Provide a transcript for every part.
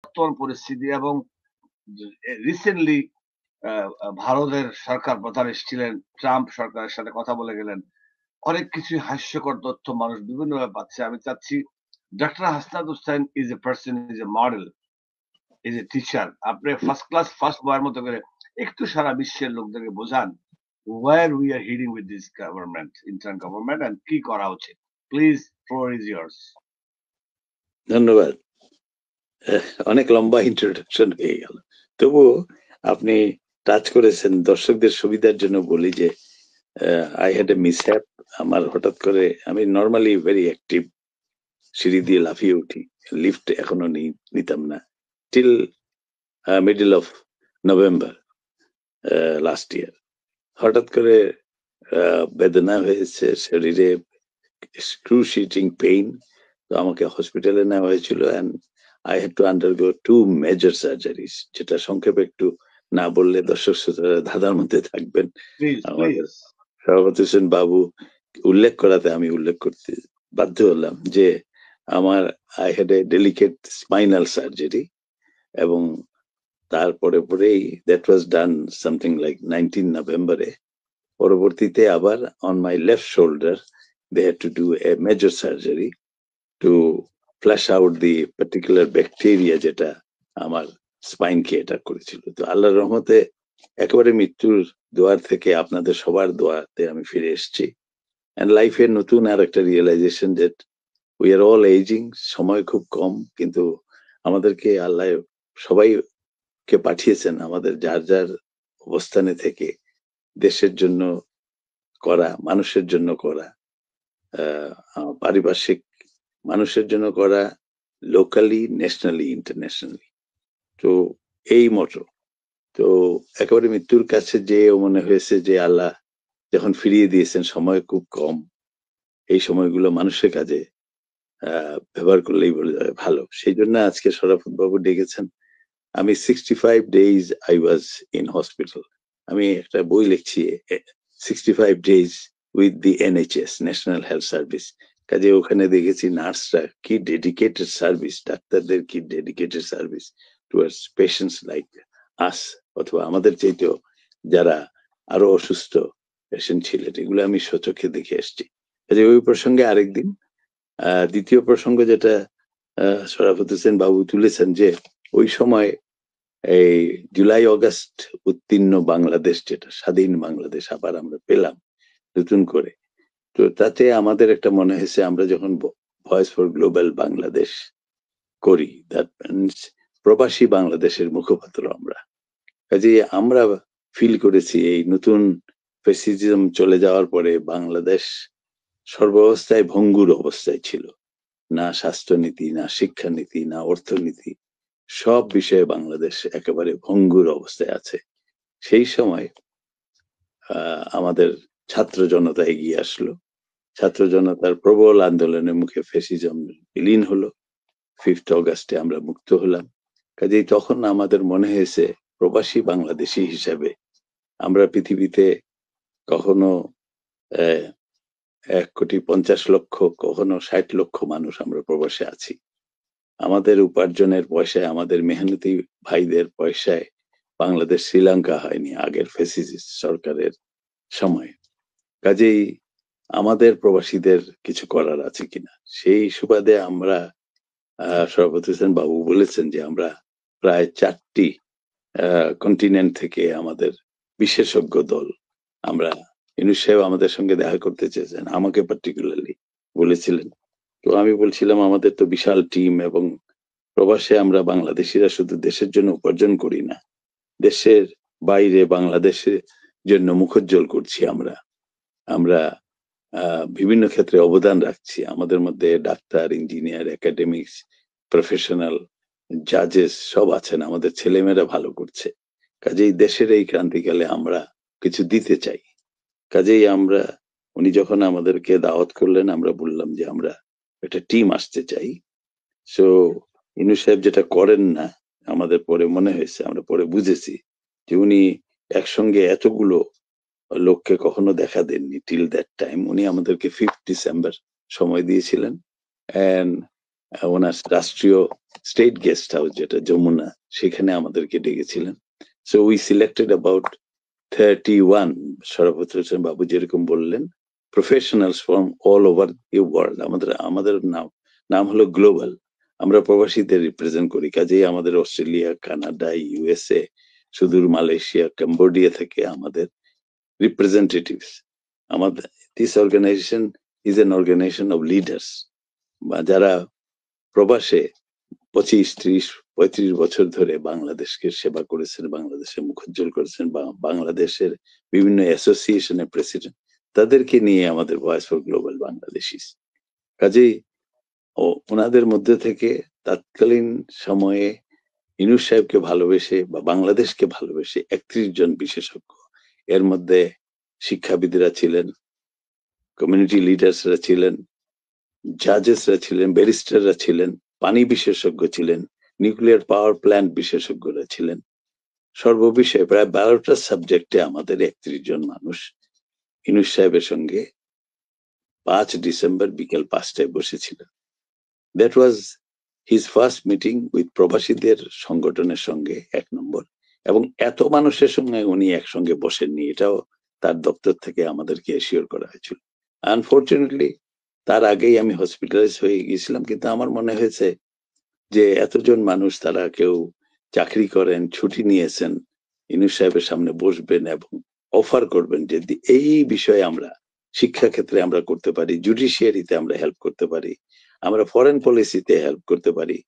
বর্তমান পরিস্থিতি এবং রিসেন্টলি ভারতের সরকার প্রধান এসেছিলেন, ট্রাম্প সরকারের সাথে কথা বলে গেলেন। অনেক কিছুই হাস্যকর তথ্য মানুষ বিভিন্নভাবে পাচ্ছে। আমি চাচ্ছি doctor Hasnat Hussain is a person, is a model, is a teacher. আপনি ফার্স্ট ক্লাস ফার্স্ট বয়ের মতো করে একটু সারা বিশ্বের লোকদেরকে বোঝান where we are heading with this government, interim government, and কি করা উচিত। Please, floor is years. ধন্যবাদ। অনেক লম্বা ইন্ট্রোডাকশন হয়ে গেল, তবুও আপনি টাচ করেছেন। দর্শকদের সুবিধার জন্য বলি যে আই হ্যাড এ মিসহ্যাপ। আমার হঠাৎ করে, আমি নর্মালি ভেরি অ্যাক্টিভ, সিঁড়ি দিয়ে লাফিয়ে উঠি, লিফট এখনো নিতাম না till middle of November last year. হঠাৎ করে বেদনা হয়েছে শরীরে, এক্সক্রুশিয়েটিং পেইন। তো আমাকে হসপিটালে নেওয়া হয়েছিল and I had to undergo 2 major surgeries, যেটা সংক্ষেপে একটু না বললে দর্শক শ্রোতারা ধাঁধার মধ্যে থাকবেন। আমাদের সভাপতি হোসেন বাবু উল্লেখ করাতে আমি উল্লেখ করতে বাধ্য হলাম যে আমার I had a delicate spinal surgery, এবং তারপরে পরেই that was done something like 19 নভেম্বরে। পরবর্তীতে আবার on my left shoulder they had to do a major surgery to flush out the particular bacteria যেটা আমার স্পাইনকে অ্যাটাক করেছিল। তো আল্লাহর রহমতে একেবারে মৃত্যুর দোয়ার থেকে আপনাদের সবার দোয়াতে আমি ফিরে এসেছি। এন্ড লাইফের নতুন আর একটা রিয়েলাইজেশন যে উই আর অল এজিং, সময় খুব কম, কিন্তু আমাদেরকে আল্লাহ সবাইকে পাঠিয়েছেন আমাদের যার যার অবস্থানে থেকে দেশের জন্য করা, মানুষের জন্য করা, পারিপার্শ্বিক মানুষের জন্য করা, লোকালি, ন্যাশনালি, ইন্টারন্যাশনালি। তো এই মতো তো একেবারে মৃত্যুর কাছে যে মনে হয়েছে যে আল্লাহ যখন ফিরিয়ে দিয়েছেন, সময় খুব কম, এই সময়গুলো মানুষের কাজে ব্যবহার করলেই বলে যাবে ভালো। সেই জন্য আজকে শরাফত বাবু ডেকেছেন। আমি 65 days I was in hospital। আমি একটা বই লিখছি 65 days with the NHS, national health service. কাজে ওখানে দেখেছি নার্সরা কি ডেডিকেটেড সার্ভিস, ডাক্তারদের কি dedicated service towards patients like us, অথবা আমাদের চাইতেও যারা আরো অসুস্থ পেশেন্ট ছিলেন, এগুলো আমি স্বচক্ষে দেখে এসছি। কাজে ওই প্রসঙ্গে আরেকদিন। দ্বিতীয় প্রসঙ্গ যেটা শরাফত হোসেন বাবু তুলেছেন, যে ওই সময় এই জুলাই অগাস্ট উত্তীর্ণ বাংলাদেশ, যেটা স্বাধীন বাংলাদেশ আবার আমরা পেলাম নতুন করে, তো তাতে আমাদের একটা মনে হয়েছে আমরা যখন ভয়েস ফর গ্লোবাল বাংলাদেশ করি, দ্যাট মিনস প্রবাসী বাংলাদেশের মুখপাত্র আমরা। কাজে আমরা ফিল করেছি এই নতুন ফ্যাসিজম চলে যাওয়ার পরে বাংলাদেশ সর্বাবস্থায় ভঙ্গুর অবস্থায় ছিল। না স্বাস্থ্যনীতি, না শিক্ষানীতি, না অর্থনীতি, সব বিষয়ে বাংলাদেশ একেবারে ভঙ্গুর অবস্থায় আছে। সেই সময় আমাদের ছাত্র জনতা এগিয়ে আসলো। ছাত্র জনতার প্রবল আন্দোলনের মুখে ফ্যাসিজম বিলীন হলো। 5th অগাস্টে আমরা মুক্ত হলাম। কাজেই তখন আমাদের মনে হয়েছে প্রবাসী বাংলাদেশী হিসাবে আমরা পৃথিবীতে কখনো 1,50,00,000, কখনো 60 লক্ষ মানুষ আমরা প্রবাসে আছি। আমাদের উপার্জনের পয়সায়, আমাদের মেহনতি ভাইদের পয়সায় বাংলাদেশ শ্রীলঙ্কা হয়নি আগের ফ্যাসিস্ট সরকারের সময়। কাজেই আমাদের প্রবাসীদের কিছু করার আছে কিনা, সেই সুবাদে আমরা শরাফত হোসেন বাবু বলেছেন যে আমরা প্রায় 4টি কন্টিনেন্ট থেকে আমাদের বিশেষজ্ঞ দল, আমরা ইউনূস সাহেব আমাদের সঙ্গে দেখা করতে চেয়েছেন, আমাকে পার্টিকুলারলি বলেছিলেন। তো আমি বলছিলাম আমাদের তো বিশাল টিম, এবং প্রবাসে আমরা বাংলাদেশিরা শুধু দেশের জন্য উপার্জন করি না, দেশের বাইরে বাংলাদেশের জন্য মুখোজ্জ্বল করছি। আমরা বিভিন্ন ক্ষেত্রে অবদান রাখছি। আমাদের মধ্যে ডাক্তার, ইঞ্জিনিয়ার, একাডেমিক্স, প্রফেশনাল, জাজেস সব আছেন। আমাদের ছেলেমেয়েরা ভালো করছে। কাজেই দেশের এই ক্রান্তিকালে আমরা কিছু দিতে চাই। কাজেই উনি যখন আমাদেরকে দাওয়াত করলেন, আমরা বললাম যে আমরা একটা টিম আসতে চাই। সো ইউনূস সাহেব যেটা করেন না, আমাদের পরে মনে হয়েছে, আমরা পরে বুঝেছি যে উনি একসঙ্গে এতগুলো লোককে কখনো দেখা দেননি টিল দ্যাট টাইম। উনি আমাদেরকে 5th ডিসেম্বর সময় দিয়েছিলেন, এন্ড ওনার রাষ্ট্রীয় স্টেট গেস্ট হাউস যেটা যমুনা, সেখানে আমাদেরকে ডেকেছিলেন। So we selected about 31, Sarfat Hossain Babu যেরকম বললেন, professionals from all over the world. আমাদের নাম হলো গ্লোবাল। আমরা প্রবাসীদের রিপ্রেজেন্ট করি, কাজেই আমাদের অস্ট্রেলিয়া, কানাডা, ইউএসএ, সুদূর মালয়েশিয়া, কম্বোডিয়া থেকে আমাদের রিপ্রেজেন্টেটিভস। আমাদের this organisation is an organisation of leaders, বা যারা প্রবাসে 25, 30, 35 বছর ধরে বাংলাদেশকে সেবা করেছেন, বাংলাদেশের মুখোজ্জ্বল করেছেন, বা বাংলাদেশের বিভিন্ন অ্যাসোসিয়েশনের প্রেসিডেন্ট, তাদেরকে নিয়ে আমাদের ভয়েস ফর গ্লোবাল বাংলাদেশিস। কাজেই ওনাদের মধ্যে থেকে তৎকালীন সময়ে ইউনূস সাহেবকে ভালোবেসে বা বাংলাদেশকে ভালোবেসে 31 জন বিশেষজ্ঞ, এর মধ্যে শিক্ষাবিদরা ছিলেন, কমিউনিটি লিডার্সরা ছিলেন, জাজেসরা ছিলেন, ব্যারিস্টাররা ছিলেন, পানি বিশেষজ্ঞ ছিলেন, নিউক্লিয়ার পাওয়ার প্ল্যান্ট বিশেষজ্ঞরা ছিলেন। সর্ববিষয়ে প্রায় 12টা সাবজেক্টে আমাদের 31 জন মানুষ ইউনূস সাহেবের সঙ্গে 5 ডিসেম্বর বিকেল 5টায় বসেছিলেন। That was his first meeting with প্রবাসীদের সংগঠনের সঙ্গে, 1 নম্বর। এবং এত মানুষের সঙ্গে উনি একসঙ্গে বসেননি, এটাও তার দপ্তর থেকে আমাদেরকে এশিওর করা হয়েছিল। আনফর্চুনেটলি তার আগেই আমি হসপিটালাইজ হয়ে গিয়েছিলাম, কিন্তু আমার মনে হয়েছে যে এতজন মানুষ, তারা কেউ চাকরি করেন, ছুটি নিয়েছেন, ইউনূস সাহেবের সামনে বসবেন এবং অফার করবেন যে এই বিষয়ে আমরা শিক্ষা ক্ষেত্রে আমরা করতে পারি, জুডিশিয়ারিতে আমরা হেল্প করতে পারি, আমরা ফরেন পলিসিতে হেল্প করতে পারি।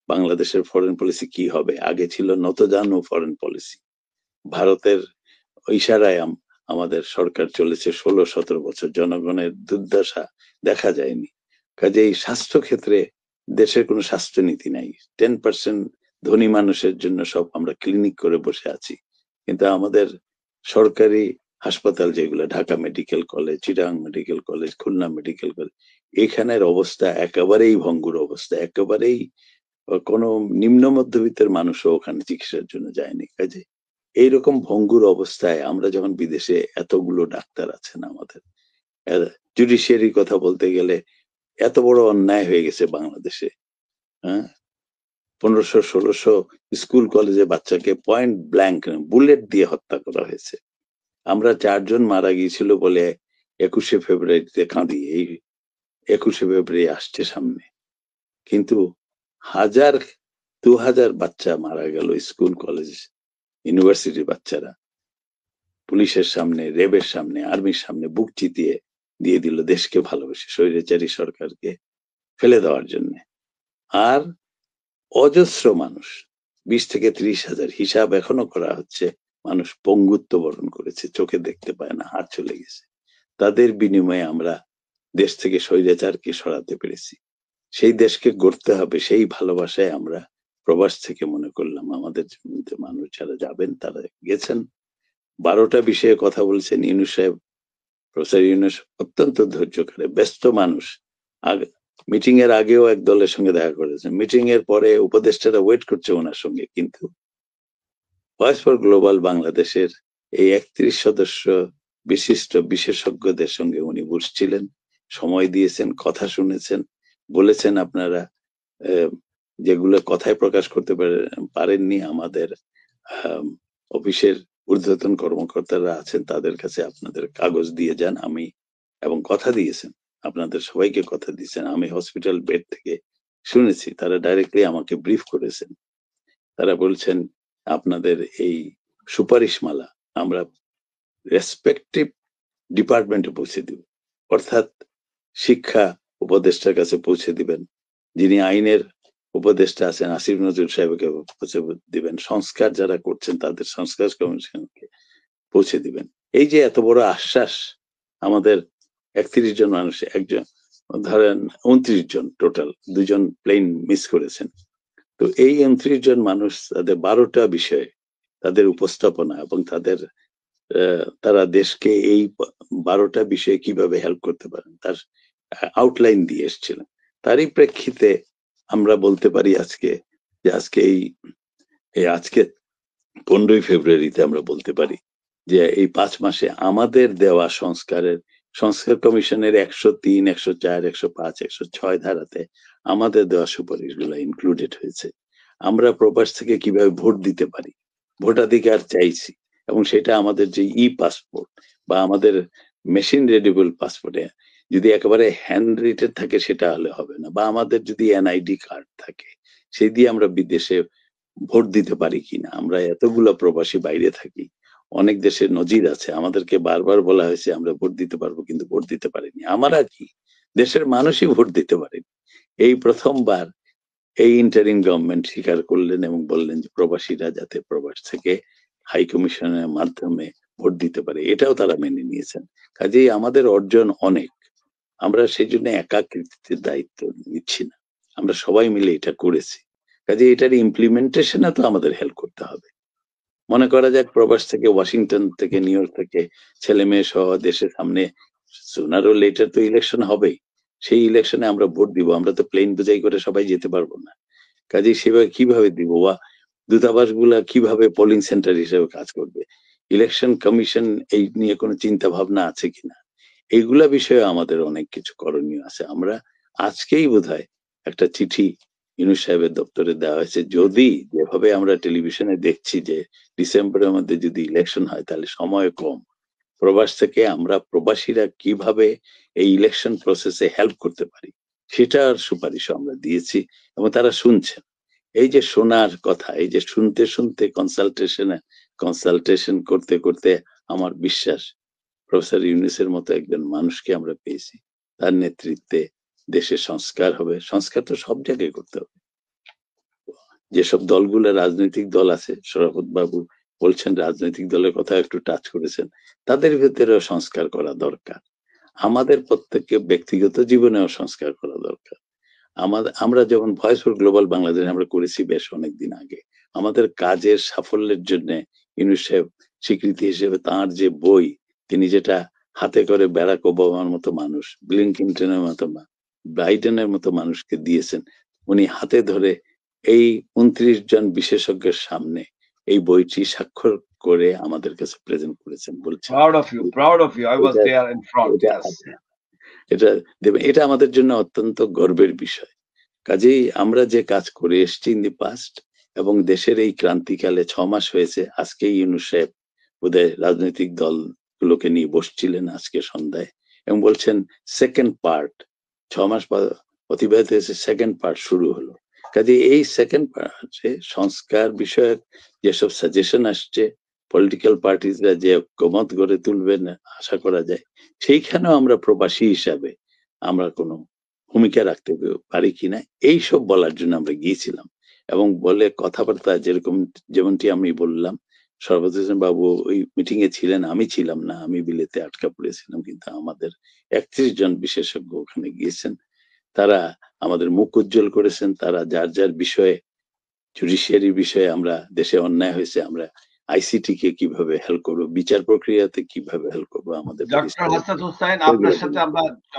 বাংলাদেশের ফরেন পলিসি কি হবে? আগে ছিল নতজানু ফরেন পলিসি। ভারতের ইশারায় আমাদের সরকার চলেছে 16-17 বছর, জনগণের দুর্দশা দেখা যায়নি। কাজেই স্বাস্থ্য ক্ষেত্রে দেশের কোনো স্বাস্থ্যনীতি নাই। 10% ধনী মানুষের জন্য সব আমরা ক্লিনিক করে বসে আছি, কিন্তু আমাদের সরকারি হাসপাতাল যেগুলো, Dhaka medical college, Chittagong medical college, Khulna medical college, এখানের অবস্থা একেবারেই ভঙ্গুর অবস্থা, একেবারেই কোনো নিম্ন মধ্যবিত্তের মানুষও ওখানে চিকিৎসার জন্য যায়নি। কাজে এইরকম ভঙ্গুর অবস্থায় আমরা যখন বিদেশে, এতগুলো ডাক্তার আছেন আমাদের, জুডিশিয়ারির কথা বলতে গেলে এত বড় অন্যায় হয়ে গেছে বাংলাদেশে। হ্যাঁ, 1500-1600 স্কুল কলেজে বাচ্চাকে পয়েন্ট ব্ল্যাঙ্ক বুলেট দিয়ে হত্যা করা হয়েছে। আমরা 4 জন মারা গিয়েছিল বলে 21শে ফেব্রুয়ারিতে কাঁদি, এই 21শে ফেব্রুয়ারি আসছে সামনে, কিন্তু 2000 বাচ্চা মারা গেল, স্কুল কলেজ ইউনিভার্সিটির বাচ্চারা পুলিশের সামনে, র্যাবের সামনে, আর্মির সামনে বুক চিতিয়ে দিয়ে দিল দেশকে ভালোবেসে, স্বৈরাচারী সরকারকে ফেলে দেওয়ার জন্য। আর অজস্র মানুষ, 20 থেকে 30 হাজার, হিসাব এখনো করা হচ্ছে, মানুষ পঙ্গুত্ব বরণ করেছে, চোখে দেখতে পায় না, হাত চলে গেছে। তাদের বিনিময়ে আমরা দেশ থেকে স্বৈরাচারকে সরাতে পেরেছি। সেই দেশকে গড়তে হবে, সেই ভালোবাসায় আমরা প্রবাস থেকে মনে করলাম আমাদের মানুষ যারা যাবেন তারা গেছেন। 12টা বিষয়ে কথা বলছেন ইউনূস সাহেব। প্রফেসর ইউনূস অত্যন্ত ধৈর্যকারী, ব্যস্ত মানুষ। মিটিং এর আগেও এক দলের সঙ্গে দেখা করেছেন, মিটিং এর পরে উপদেষ্টারা ওয়েট করছে ওনার সঙ্গে, কিন্তু ভয়েস ফর গ্লোবাল বাংলাদেশের এই 31 সদস্য বিশিষ্ট বিশেষজ্ঞদের সঙ্গে উনি বসছিলেন, সময় দিয়েছেন, কথা শুনেছেন, বলেছেন আপনারা যেগুলো কথায় প্রকাশ করতে পারেননি, আমাদের অফিসের ঊর্ধ্বতন কর্মকর্তারা আছেন, তাদের কাছে আপনাদের কাগজ দিয়ে যান। আমি এবং কথা দিয়েছেন, আপনাদের সবাইকে কথা দিয়েছেন। আমি হসপিটাল বেড থেকে শুনেছি, তারা ডাইরেক্টলি আমাকে ব্রিফ করেছেন। তারা বলছেন আপনাদের এই সুপারিশমালা আমরা রেসপেক্টিভ ডিপার্টমেন্টে পৌঁছে দিব, অর্থাৎ শিক্ষা উপদেষ্টার কাছে পৌঁছে দিবেন, যিনি আইনের উপদেষ্টা আছেন আসিফ নজরুল সাহেবকে পৌঁছে দিবেন, সংস্কার যারা করছেন তাদের সংস্কার কমিশনকে পৌঁছে দিবেন। এই যে এত বড় আশ্বাস, আমাদের 31 জন মানুষ, একজন ধরেন 29 জন টোটাল, 2 জন প্লেন মিস করেছেন। তো এই 29 জন মানুষ তাদের 12টা বিষয়ে তাদের উপস্থাপনা এবং তারা দেশকে এই 12টা বিষয়ে কিভাবে হেল্প করতে পারেন তার আউটলাইন দিয়ে এসেছিলেন। তারই প্রেক্ষিতে আমরা বলতে পারি আজকে যে আজকে 15ই ফেব্রুয়ারিতে আমরা বলতে পারি যে এই 5 মাসে আমাদের দেওয়া সংস্কারের সংস্কার কমিশনের 103, 104, 105, 106 ধারাতে আমাদের দেওয়া সুপারিশগুলো ইনক্লুডেড হয়েছে। আমরা প্রবাস থেকে কিভাবে ভোট দিতে পারি, ভোটাধিকার চাইছি, এবং সেটা আমাদের যে ই পাসপোর্ট বা আমাদের মেশিন রিডেবল পাসপোর্টে যদি একেবারে হ্যান্ড রিটেন থাকে সেটা হলে হবে না, বা আমাদের যদি এনআইডি কার্ড থাকে সেই দিয়ে আমরা বিদেশে ভোট দিতে পারি কিনা। আমরা এতগুলো প্রবাসী বাইরে থাকি, অনেক দেশের নজির আছে, আমাদেরকে বারবার বলা হয়েছে আমরা ভোট দিতে পারবো, কিন্তু ভোট দিতে পারিনি। আমরা কি, দেশের মানুষই ভোট দিতে পারেনি। এই প্রথমবার এই ইন্টারিম গভর্নমেন্ট স্বীকার করলেন এবং বললেন যে প্রবাসীরা যাতে প্রবাস থেকে হাই কমিশনের মাধ্যমে ভোট দিতে পারে, এটাও তারা মেনে নিয়েছেন। কাজেই আমাদের অর্জন অনেক, আমরা সেই জন্য একাকৃতির দায়িত্ব নিচ্ছি না, আমরা সবাই মিলে এটা করেছি। কাজে এটার ইমপ্লিমেন্টেশনে তো আমাদের হেল্প করতে হবে। মনে করা যাক প্রবাস থেকে, ওয়াশিংটন থেকে, নিউ ইয়র্ক থেকে ছেলে মেয়ে সহ দেশের সামনে সুনার ও লেটার তো ইলেকশন হবেই, সেই ইলেকশনে আমরা ভোট দিব। আমরা তো প্লেন বোঝাই করে সবাই যেতে পারবো না, কাজে সেভাবে কিভাবে দিব, বা দূতাবাস গুলা কিভাবে পোলিং সেন্টার হিসেবে কাজ করবে, ইলেকশন কমিশন এই নিয়ে কোনো চিন্তা ভাবনা আছে কিনা, এইগুলা বিষয়ে আমাদের অনেক কিছু করণীয় আছে। আমরা আজকেই বোধহয় একটা চিঠি ইউনূস সাহেবের দপ্তরে দেওয়া হয়েছে, যদি যেভাবে আমরা টেলিভিশনে দেখছি যে ডিসেম্বরের মধ্যে যদি ইলেকশন হয় তাহলে সময় কম, প্রবাস থেকে আমরা প্রবাসীরা কিভাবে এই ইলেকশন প্রসেসে হেল্প করতে পারি সেটার সুপারিশ আমরা দিয়েছি এবং তারা শুনছেন। এই যে শোনার কথা, এই যে শুনতে শুনতে কনসালটেশন করতে করতে আমার বিশ্বাস প্রফেসর ইউনূসের মতো একজন মানুষকে আমরা পেয়েছি, তার নেতৃত্বে দেশের সংস্কার হবে। সংস্কার তো সব জায়গায় করতে হবে। যেসব দলগুলো রাজনৈতিক দল আছে, শরাফত বাবু বলছেন রাজনৈতিক দলের কথা একটু টাচ করেছেন, তাদের ভিতরেও সংস্কার করা দরকার। আমাদের প্রত্যেককে ব্যক্তিগত জীবনেও সংস্কার করা দরকার। আমরা যেমন ভয়েস ফর গ্লোবাল বাংলাদেশ আমরা করেছি বেশ অনেকদিন আগে, আমাদের কাজের সাফল্যের জন্য ইউনূস সাহেব স্বীকৃতি হিসেবে তার যে বই, তিনি যেটা হাতে করে ব্যারাক ওবামার মতো মানুষ, বিল ক্লিনটনের মতো, বাইডেনের মতো মানুষকে দিয়েছেন, উনি হাতে ধরে এই 29 জন বিশেষজ্ঞের সামনে এই বইটি স্বাক্ষর করে আমাদের কাছে প্রেজেন্ট করেছেন। বলছেন proud of you, I was there in front. Yes, এটা দেবেন, এটা আমাদের জন্য অত্যন্ত গর্বের বিষয়। কাজেই আমরা যে কাজ করে এসেছি ইন দি পাস্ট, এবং দেশের এই ক্রান্তিকালে 6 মাস হয়েছে, আজকে ইউনূস সাহেব বোধহয় রাজনৈতিক দলগুলোকে নিয়ে বসছিলেন আজকে সন্ধ্যায় এবং বলছেন সেকেন্ড পার্ট, 6 মাস অতিবাহিত হয়েছে, সেকেন্ড পার্ট শুরু হলো। কাজে এই সেকেন্ড পার্টে সংস্কার বিষয়ক যেসব সাজেশন আসছে, পলিটিক্যাল পার্টিসরা যে ঐক্যমত গড়ে তুলবেন আশা করা যায়, সেইখানেও আমরা প্রবাসী হিসাবে আমরা কোনো ভূমিকা রাখতে পারি কিনা এইসব বলার জন্য আমরা গিয়েছিলাম। এবং বলে কথাবার্তা যেমনটি আমি বললাম, শরফত হোসেন বাবু ওই মিটিং এ ছিলেন, আমি ছিলাম না, আমি বিলেতে আটকা পড়েছিলাম, কিন্তু আমাদের 31 জন বিশেষজ্ঞ ওখানে গিয়েছেন, তারা আমাদের মুখ উজ্জ্বল করেছেন। তারা যার যার বিষয়ে, জুডিশিয়ারি বিষয়ে, আমরা দেশে অন্যায় হয়েছে আমরা আইসিটি কে কিভাবে হেল্প করবো, বিচার প্রক্রিয়াতে কিভাবে হেল্প করবো, আমাদের ডক্টর হাসনাত হোসাইন, আপনার সাথে আমরা